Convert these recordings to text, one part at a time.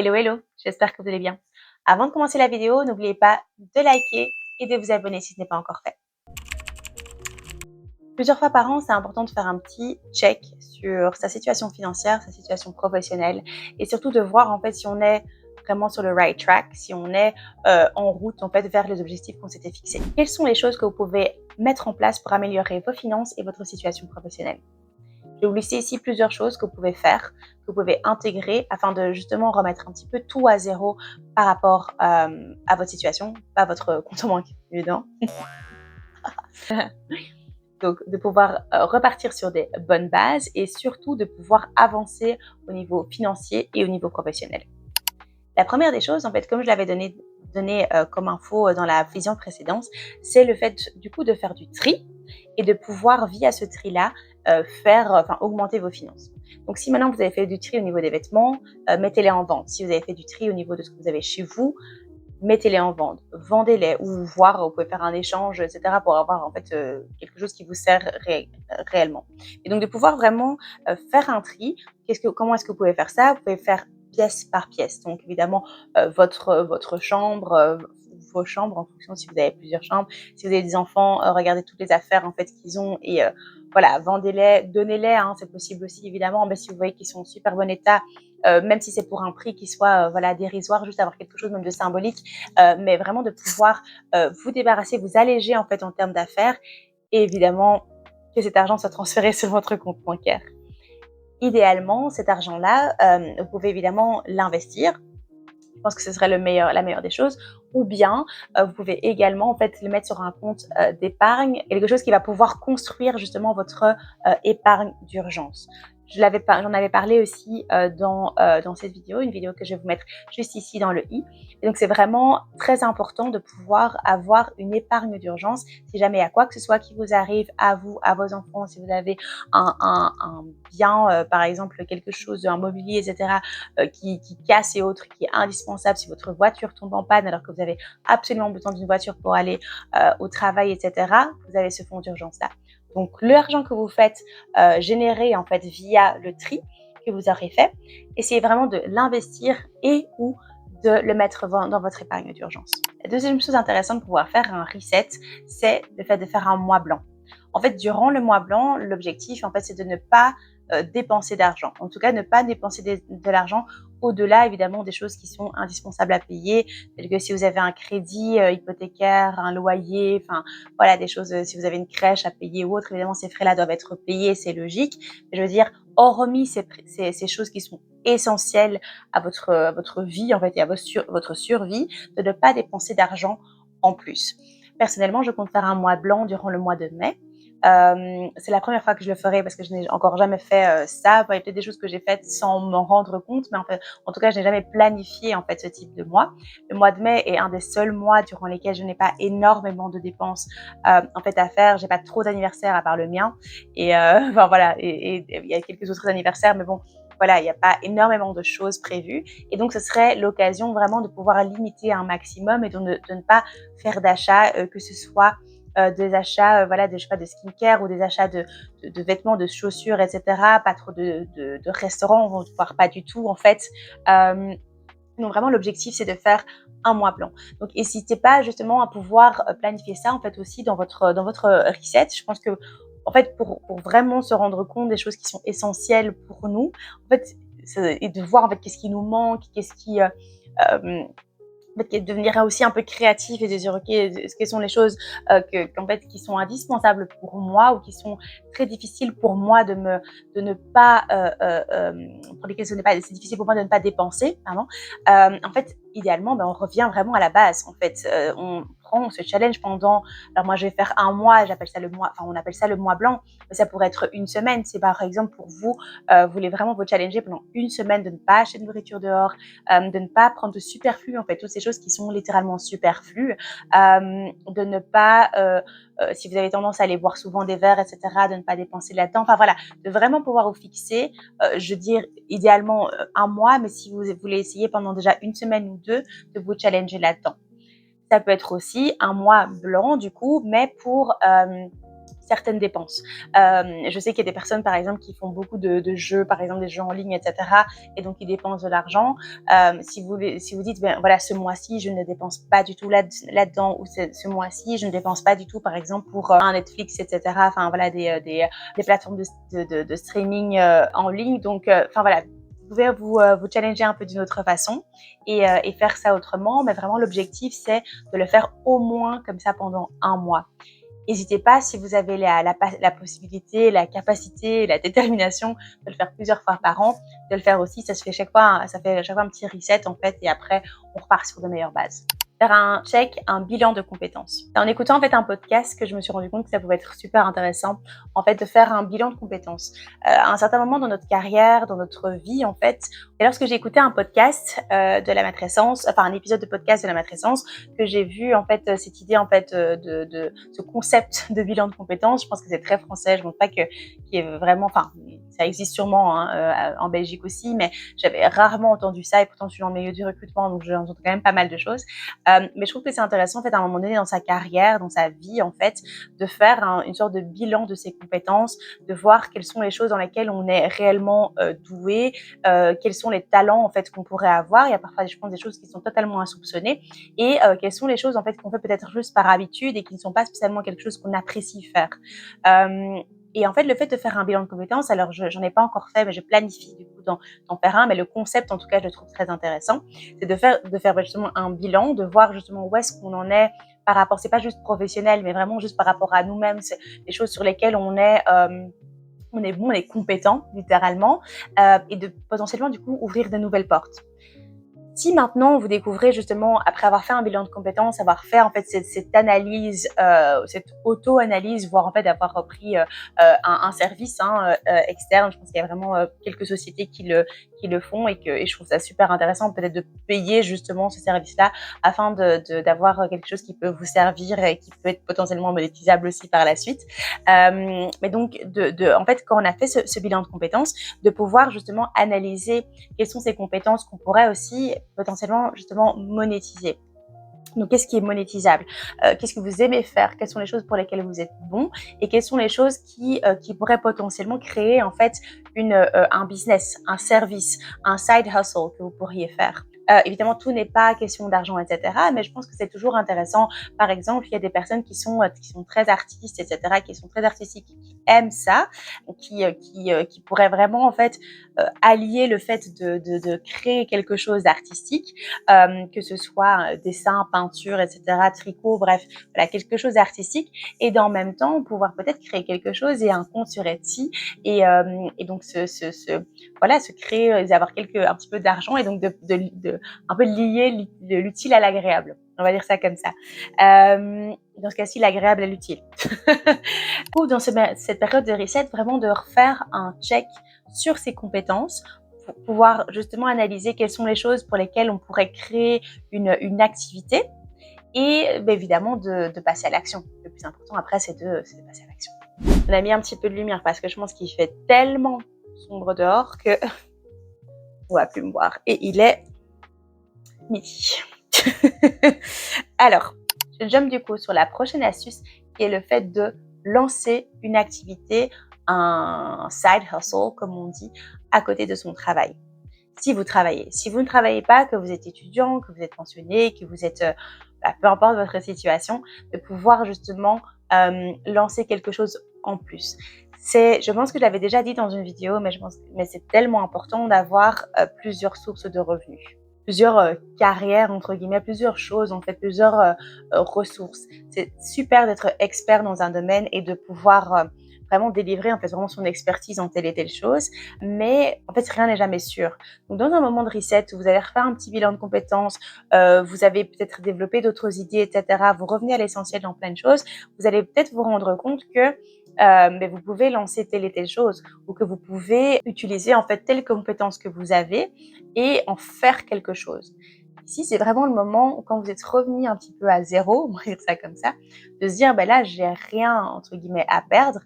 Hello, hello, j'espère que vous allez bien. Avant de commencer la vidéo, n'oubliez pas de liker et de vous abonner si ce n'est pas encore fait. Plusieurs fois par an, c'est important de faire un petit check sur sa situation financière, sa situation professionnelle et surtout de voir en fait si on est vraiment sur le right track, si on est en route en fait vers les objectifs qu'on s'était fixés. Quelles sont les choses que vous pouvez mettre en place pour améliorer vos finances et votre situation professionnelle? Je vais vous lister ici plusieurs choses que vous pouvez faire, que vous pouvez intégrer afin de justement remettre un petit peu tout à zéro par rapport à votre situation, pas votre compte en banque, évidemment. Donc, de pouvoir repartir sur des bonnes bases et surtout de pouvoir avancer au niveau financier et au niveau professionnel. La première des choses, en fait, comme je l'avais donné comme info dans la vision précédente, c'est le fait du coup de faire du tri et de pouvoir via ce tri-là augmenter vos finances. Donc si maintenant vous avez fait du tri au niveau des vêtements, mettez-les en vente. Si vous avez fait du tri au niveau de ce que vous avez chez vous, mettez-les en vente, vendez-les ou voir, vous pouvez faire un échange, etc. pour avoir en fait quelque chose qui vous sert réellement. Et donc de pouvoir vraiment faire un tri. Comment est-ce que vous pouvez faire ça? Vous pouvez faire pièce par pièce. Donc évidemment votre chambre, vos chambres en fonction si vous avez plusieurs chambres. Si vous avez des enfants, regardez toutes les affaires en fait qu'ils ont et voilà, vendez-les, donnez-les. Hein, c'est possible aussi évidemment. Mais si vous voyez qu'ils sont en super bon état, même si c'est pour un prix qui soit voilà dérisoire, juste avoir quelque chose même de symbolique, mais vraiment de pouvoir vous débarrasser, vous alléger en fait en termes d'affaires et évidemment que cet argent soit transféré sur votre compte bancaire. Idéalement, cet argent-là, vous pouvez évidemment l'investir. Je pense que ce serait la meilleure des choses. Ou bien, vous pouvez également en fait le mettre sur un compte d'épargne, quelque chose qui va pouvoir construire justement votre épargne d'urgence. J'en avais parlé aussi dans cette vidéo, une vidéo que je vais vous mettre juste ici dans le i. Et donc, c'est vraiment très important de pouvoir avoir une épargne d'urgence si jamais il y a quoi que ce soit qui vous arrive à vous, à vos enfants, si vous avez un bien, par exemple, quelque chose, un mobilier, etc., qui casse et autres, qui est indispensable si votre voiture tombe en panne alors que vous avez absolument besoin d'une voiture pour aller au travail, etc., vous avez ce fonds d'urgence-là. Donc, l'argent que vous faites générer en fait via le tri que vous aurez fait, essayez vraiment de l'investir et ou de le mettre dans votre épargne d'urgence. La deuxième chose intéressante pour pouvoir faire un reset, c'est le fait de faire un mois blanc. En fait, durant le mois blanc, l'objectif, en fait, c'est de ne pas dépenser d'argent. En tout cas, ne pas dépenser de l'argent au-delà, évidemment, des choses qui sont indispensables à payer, telles que si vous avez un crédit hypothécaire, un loyer, enfin, voilà, des choses, si vous avez une crèche à payer ou autre, évidemment, ces frais-là doivent être payés, c'est logique. Mais je veux dire, hormis ces choses qui sont essentielles à votre vie, en fait, et à votre survie, de ne pas dépenser d'argent en plus. Personnellement, je compte faire un mois blanc durant le mois de mai. C'est la première fois que je le ferai parce que je n'ai encore jamais fait ça. Il y a peut-être des choses que j'ai faites sans m'en rendre compte, mais en tout cas, je n'ai jamais planifié en fait ce type de mois. Le mois de mai est un des seuls mois durant lesquels je n'ai pas énormément de dépenses en fait à faire. J'ai pas trop d'anniversaires à part le mien et enfin voilà. Et il y a quelques autres anniversaires, mais bon. Voilà, il n'y a pas énormément de choses prévues. Et donc, ce serait l'occasion vraiment de pouvoir limiter un maximum et de ne pas faire d'achats, que ce soit des achats voilà, de skincare ou des achats de vêtements, de chaussures, etc. Pas trop de restaurants, voire pas du tout en fait. Donc vraiment, l'objectif, c'est de faire un mois blanc. Donc, n'hésitez pas justement à pouvoir planifier ça en fait aussi dans votre reset. Je pense que en fait, pour vraiment se rendre compte des choses qui sont essentielles pour nous, en fait, et de voir en fait qu'est-ce qui nous manque, qu'est-ce qui en fait, devenir aussi un peu créatif et de dire ok, quelles sont les choses qu'en fait qui sont indispensables pour moi ou qui sont très difficiles pour moi de ne pas pour lesquelles c'est difficile pour moi de ne pas dépenser, pardon. En fait, idéalement, on revient vraiment à la base. En fait, on se challenge pendant. Alors moi, je vais faire un mois. J'appelle ça le mois. Enfin, on appelle ça le mois blanc. Mais ça pourrait être une semaine. C'est par exemple pour vous, vous voulez vraiment vous challenger pendant une semaine de ne pas acheter de nourriture dehors, de ne pas prendre de superflu, en fait, toutes ces choses qui sont littéralement superflues, de ne pas, si vous avez tendance à aller boire souvent des verres, etc., de ne pas dépenser là-dedans. Enfin voilà, de vraiment pouvoir vous fixer, je veux dire, idéalement un mois, mais si vous voulez essayer pendant déjà une semaine ou deux, de vous challenger là-dedans. Ça peut être aussi un mois blanc, du coup, mais pour certaines dépenses. Je sais qu'il y a des personnes, par exemple, qui font beaucoup de jeux, par exemple des jeux en ligne, etc. Et donc, ils dépensent de l'argent. Si vous dites, ben, voilà, ce mois-ci, je ne dépense pas du tout là-dedans, ou ce mois-ci, je ne dépense pas du tout, par exemple, pour un Netflix, etc. Enfin, voilà, des plateformes de streaming en ligne. Donc, enfin, voilà, vous pouvez vous challenger un peu d'une autre façon et faire ça autrement. Mais vraiment, l'objectif, c'est de le faire au moins comme ça pendant un mois. N'hésitez pas, si vous avez la possibilité, la capacité, la détermination de le faire plusieurs fois par an, de le faire aussi. Ça fait à chaque fois un petit reset en fait, et après on repart sur de meilleures bases. Faire un check, un bilan de compétences. C'est en écoutant en fait un podcast que je me suis rendu compte que ça pouvait être super intéressant en fait de faire un bilan de compétences. À un certain moment dans notre carrière, dans notre vie en fait, et lorsque j'ai écouté un podcast de la matrescence, enfin un épisode de podcast de la matrescence, que j'ai vu en fait cette idée en fait de ce concept de bilan de compétences. Je pense que c'est très français. Je ne pense pas qu'il y ait vraiment, enfin ça existe sûrement en Belgique aussi, mais j'avais rarement entendu ça et pourtant je suis dans le milieu du recrutement, donc j'entends quand même pas mal de choses. Mais je trouve que c'est intéressant en fait à un moment donné dans sa carrière, dans sa vie en fait, de faire une sorte de bilan de ses compétences, de voir quelles sont les choses dans lesquelles on est réellement doué, quels sont les talents en fait qu'on pourrait avoir. Il y a parfois, je pense, des choses qui sont totalement insoupçonnées, et quelles sont les choses en fait qu'on fait peut-être juste par habitude et qui ne sont pas spécialement quelque chose qu'on apprécie faire. Et en fait, le fait de faire un bilan de compétences, alors j'en ai pas encore fait, mais je planifie du coup d'en faire un, mais le concept, en tout cas, je le trouve très intéressant. C'est de faire justement un bilan, de voir justement où est-ce qu'on en est par rapport, c'est pas juste professionnel, mais vraiment juste par rapport à nous-mêmes, c'est des choses sur lesquelles on est bon, on est compétent, littéralement, et de potentiellement, du coup, ouvrir de nouvelles portes. Si maintenant vous découvrez justement, après avoir fait un bilan de compétences, avoir fait en fait cette analyse, cette auto-analyse, voire en fait d'avoir repris un service externe, je pense qu'il y a vraiment quelques sociétés qui le font, et je trouve ça super intéressant peut-être de payer justement ce service-là afin d'avoir quelque chose qui peut vous servir et qui peut être potentiellement monétisable aussi par la suite. Mais donc en fait, quand on a fait ce bilan de compétences, de pouvoir justement analyser quelles sont ces compétences qu'on pourrait aussi potentiellement justement monétiser. Donc, qu'est-ce qui est monétisable? Qu'est-ce que vous aimez faire? Quelles sont les choses pour lesquelles vous êtes bon? Et quelles sont les choses qui pourraient potentiellement créer en fait un business, un service, un side hustle que vous pourriez faire? Évidemment, tout n'est pas question d'argent, etc. Mais je pense que c'est toujours intéressant. Par exemple, il y a des personnes qui sont très artistes, etc., qui sont très artistiques, qui aiment ça, qui pourraient vraiment en fait allier le fait de créer quelque chose d'artistique, que ce soit dessin, peinture, etc., tricot, bref, voilà, quelque chose d'artistique, et en même temps pouvoir peut-être créer quelque chose et un compte sur Etsy, et donc voilà, se créer, avoir un petit peu d'argent, et donc de un peu lier l'utile à l'agréable. On va dire ça comme ça. Dans ce cas-ci, l'agréable à l'utile. Ou dans cette période de reset, vraiment de refaire un check sur ses compétences pour pouvoir justement analyser quelles sont les choses pour lesquelles on pourrait créer une activité, et évidemment de passer à l'action. Le plus important après, c'est de passer à l'action. On a mis un petit peu de lumière parce que je pense qu'il fait tellement sombre dehors que on va plus me voir. Et il est midi. Alors, je jump du coup sur la prochaine astuce, qui est le fait de lancer une activité, un side hustle, comme on dit, à côté de son travail. Si vous travaillez. Si vous ne travaillez pas, que vous êtes étudiant, que vous êtes pensionné, que vous êtes, peu importe votre situation, de pouvoir justement lancer quelque chose en plus. Je pense que je l'avais déjà dit dans une vidéo, mais c'est tellement important d'avoir plusieurs sources de revenus, plusieurs carrières, entre guillemets, plusieurs choses, en fait, plusieurs ressources. C'est super d'être expert dans un domaine et de pouvoir vraiment délivrer en fait vraiment son expertise en telle et telle chose, mais en fait rien n'est jamais sûr. Donc dans un moment de reset où vous allez refaire un petit bilan de compétences, vous avez peut-être développé d'autres idées, etc., vous revenez à l'essentiel dans plein de choses, vous allez peut-être vous rendre compte que vous pouvez lancer telle et telle chose, ou que vous pouvez utiliser en fait telle compétence que vous avez et en faire quelque chose. Ici, c'est vraiment le moment où, quand vous êtes revenu un petit peu à zéro, on va dire ça comme ça, de se dire, là, j'ai rien, entre guillemets, à perdre.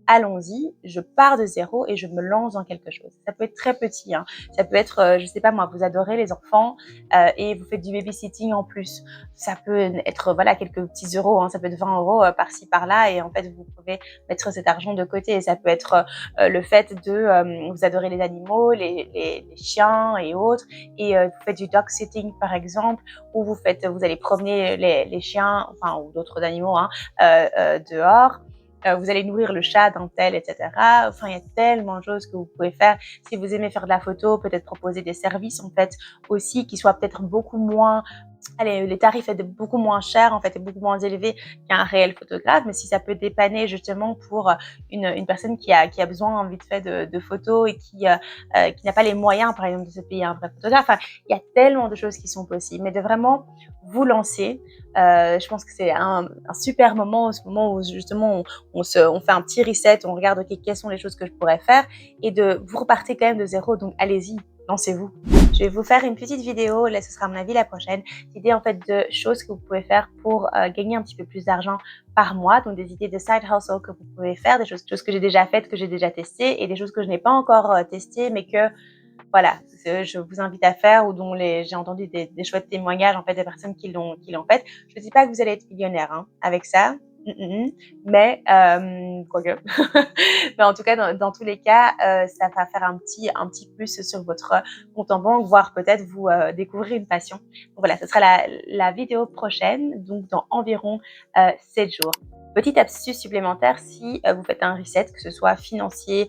allons-y, je pars de zéro et je me lance dans quelque chose. Ça peut être très petit, hein. Ça peut être, je sais pas moi, vous adorez les enfants et vous faites du babysitting en plus. Ça peut être voilà quelques petits euros, hein. Ça peut être 20 euros par-ci par-là et en fait vous pouvez mettre cet argent de côté. Et ça peut être le fait de vous adorez les animaux, les chiens et autres et vous faites du dog sitting par exemple où vous allez promener les chiens, enfin ou d'autres animaux hein, dehors. Vous allez nourrir le chat d'un tel, etc. Enfin, il y a tellement de choses que vous pouvez faire. Si vous aimez faire de la photo, peut-être proposer des services en fait aussi qui soient peut-être beaucoup moins allez, les tarifs étaient beaucoup moins chers en fait et beaucoup moins élevés qu'un réel photographe, mais si ça peut dépanner justement pour une personne qui a besoin vite fait de photos et qui n'a pas les moyens par exemple de se payer un vrai photographe, enfin, il y a tellement de choses qui sont possibles, mais de vraiment vous lancer. Je pense que c'est un super moment, ce moment où justement on fait un petit reset, on regarde ok quelles sont les choses que je pourrais faire et de vous repartez quand même de zéro, donc allez-y, lancez-vous. Je vais vous faire une petite vidéo, là ce sera à mon avis la prochaine, d'idées en fait de choses que vous pouvez faire pour gagner un petit peu plus d'argent par mois, donc des idées de side hustle que vous pouvez faire, des choses que j'ai déjà faites, que j'ai déjà testées et des choses que je n'ai pas encore testées mais que voilà, je vous invite à faire ou dont j'ai entendu des chouettes témoignages en fait des personnes qui l'ont fait. Je ne dis pas que vous allez être millionnaire hein, avec ça. Mais quoique, mais en tout cas dans tous les cas, ça va faire un petit plus sur votre compte en banque, voire peut-être vous découvrir une passion. Donc voilà, ce sera la vidéo prochaine, donc dans environ 7 jours. Petite astuce supplémentaire, si vous faites un reset, que ce soit financier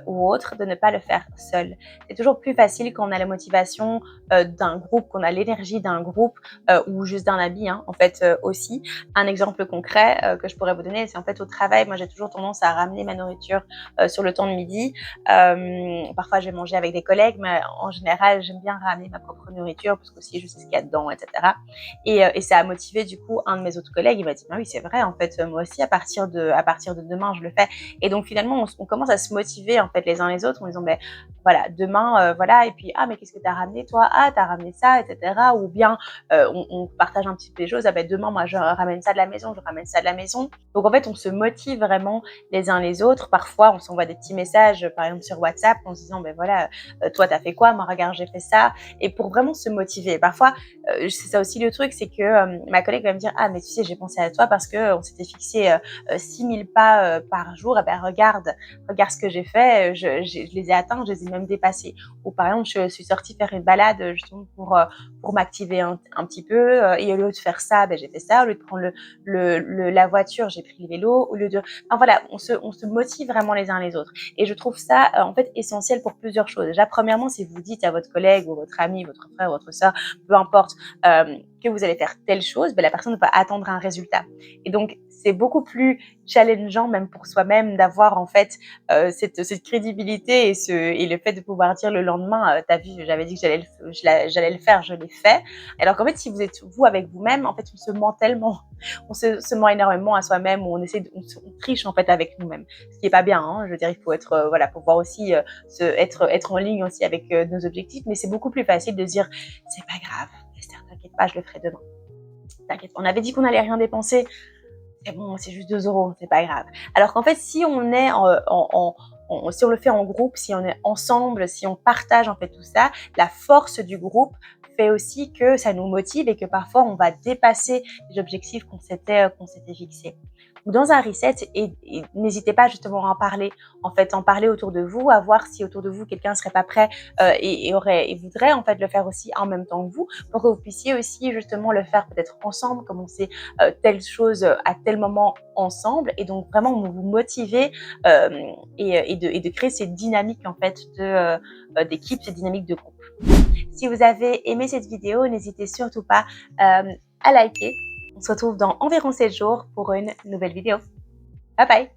ou autre, de ne pas le faire seul. C'est toujours plus facile quand on a la motivation d'un groupe, qu'on a l'énergie d'un groupe ou juste d'un ami hein, en fait aussi. Un exemple concret que je pourrais vous donner, c'est en fait au travail, moi j'ai toujours tendance à ramener ma nourriture sur le temps de midi. Parfois je vais manger avec des collègues, mais en général j'aime bien ramener ma propre nourriture parce que aussi je sais ce qu'il y a dedans, etc. Et ça a motivé du coup un de mes autres collègues, il m'a dit bah oui c'est vrai en fait moi aussi à partir de demain je le fais. Et donc finalement on commence à se motiver en fait les uns les autres en disant ben voilà demain voilà et puis ah mais qu'est-ce que tu as ramené toi, ah tu as ramené ça, etc. Ou bien on partage un petit peu les choses, ah ben demain moi je ramène ça de la maison, je ramène ça de la maison. Donc en fait on se motive vraiment les uns les autres. Parfois on s'envoie des petits messages par exemple sur WhatsApp en se disant ben voilà toi t'as fait quoi, moi regarde j'ai fait ça, et pour vraiment se motiver. Parfois c'est ça aussi le truc, c'est que ma collègue va me dire ah mais tu sais j'ai pensé à toi parce que on s'était fixé 6000 pas par jour, et ben regarde ce que j'ai fait, je les ai atteints, je les ai même dépassés. Ou par exemple je suis sortie faire une balade justement pour m'activer un petit peu et au lieu de faire ça ben j'ai fait ça, au lieu de prendre la voiture j'ai pris le vélo, au lieu de enfin voilà on se motive vraiment les uns les autres. Et je trouve ça en fait essentiel pour plusieurs choses. Déjà premièrement si vous dites à votre collègue ou votre ami, votre frère, votre soeur, peu importe que vous allez faire telle chose, ben la personne va attendre un résultat. Et donc c'est beaucoup plus challengeant même pour soi-même d'avoir en fait cette crédibilité et le fait de pouvoir dire le lendemain t'as vu j'avais dit que j'allais le faire, je l'ai fait. Alors qu'en fait si vous êtes vous avec vous-même, en fait on se ment tellement, on se ment énormément à soi-même, on triche en fait avec nous-mêmes, ce qui est pas bien hein. Je veux dire il faut être voilà pouvoir aussi être en ligne aussi avec nos objectifs, mais c'est beaucoup plus facile de dire c'est pas grave Esther, t'inquiète pas, je le ferai demain. T'inquiète pas, on avait dit qu'on n'allait rien dépenser, c'est bon, c'est juste 2 euros, c'est pas grave. Alors qu'en fait, si on est si on le fait en groupe, si on est ensemble, si on partage en fait tout ça, la force du groupe fait aussi que ça nous motive et que parfois on va dépasser les objectifs qu'on s'était fixés. Donc dans un reset, et n'hésitez pas justement à en parler autour de vous, à voir si autour de vous quelqu'un serait pas prêt et voudrait en fait le faire aussi en même temps que vous, pour que vous puissiez aussi justement le faire peut-être ensemble, commencer telle chose à tel moment ensemble, et donc vraiment vous motiver et de créer cette dynamique en fait d'équipe, cette dynamique de groupe. Si vous avez aimé cette vidéo, n'hésitez surtout pas à liker. On se retrouve dans environ 7 jours pour une nouvelle vidéo. Bye bye!